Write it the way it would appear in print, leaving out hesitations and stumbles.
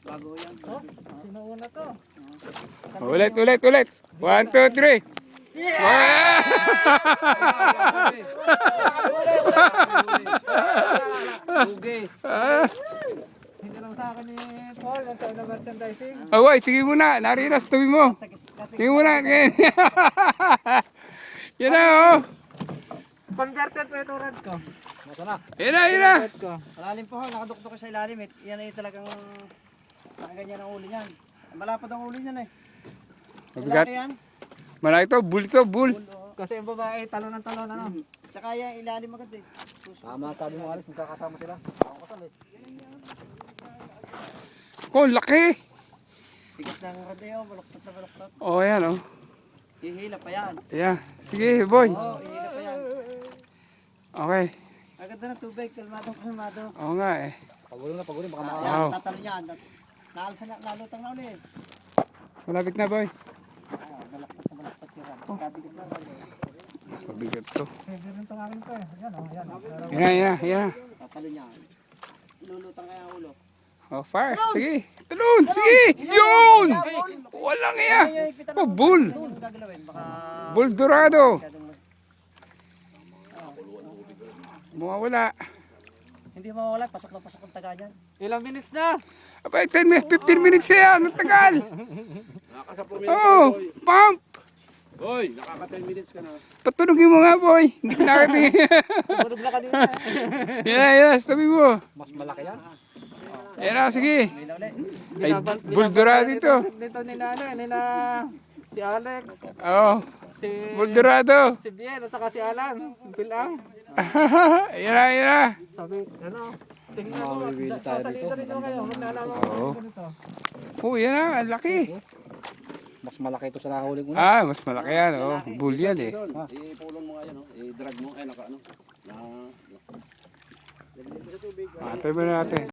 Bago yan. Oh, sino una to? Ulit. 1, 2, 3. Lugi. Hindi lang sa akin ni Paul, ang China merchandising. Away, sige muna. Narinas, tuwi mo. Sige muna. Yan na, oh. Converted po ito red ko. Masa na? Yan na. Red ko. Malalim po, nakaduktok sa ilalim. Yan ay talagang nakaganyan ang ulo niyan. Malapad ang ulo niyan eh. Mabigat. Malaki yan. Malaki to, bull to, bull. Kasi yung babae, talon ng talon, ano? Tsaka yung ilalim agad eh. Tama, sabi mo Alis, magkakasama sila. Ako kasal eh. Oh, laki. Tigas ng rodeo, baluktot na baluktot. Oh, yan, oh. Hihila pa yan. Yan. Sige, boy. Oo, hihila pa yan. Okay. Agad na ng tubig, kalmado. Oo nga, eh. Pagulong, baka Wow. makakaya. Tatalo yan. Nalutang na ulit. Malapit na, boy. Baluktot na baluktot yun. Kabigat na rodeo. Mas mabigat to. Pwede rin itong akin ko eh. Yan o, yan o. Yan na. Tatalo niyan. Lulutang kaya ang ulo. Oh, fire. Sige. Talon. Sige. Yun. Walang iya. Oh, bull. Ano gagalawin? Baka Bull dorado. masyadong Mawawala. hindi mawawala, pasok ang taga niyan. Ilang minutes na? Abay, 15 minutes yan. Ang tagal. Oh, pump. Hoy, nakaka 10 minutes ka na. Patunogin mo nga, boy. Hindi ko nakatingin. Tumunog na kanina. Yan. Sabi mo. Mas malaki yan. Yan na, sige. May na ulit. Ay, bull dorado ito. Dito ni Nana, nila si Alex, Oh, si bull dorado. si Bien at saka si Alan, Pilang. Yan na. Sabi, ano, tingnan mo, sasalita rin mo kayo, maglalaman ko Oo. ganito. Oh, yan na. Ang laki. Mas malaki ito sa nahuli ko. Ah, mas malaki yan. Oh, bull yan eh. Ipulong mo nga yan, oh. I-drag mo, ay naka ano. Atay mo natin.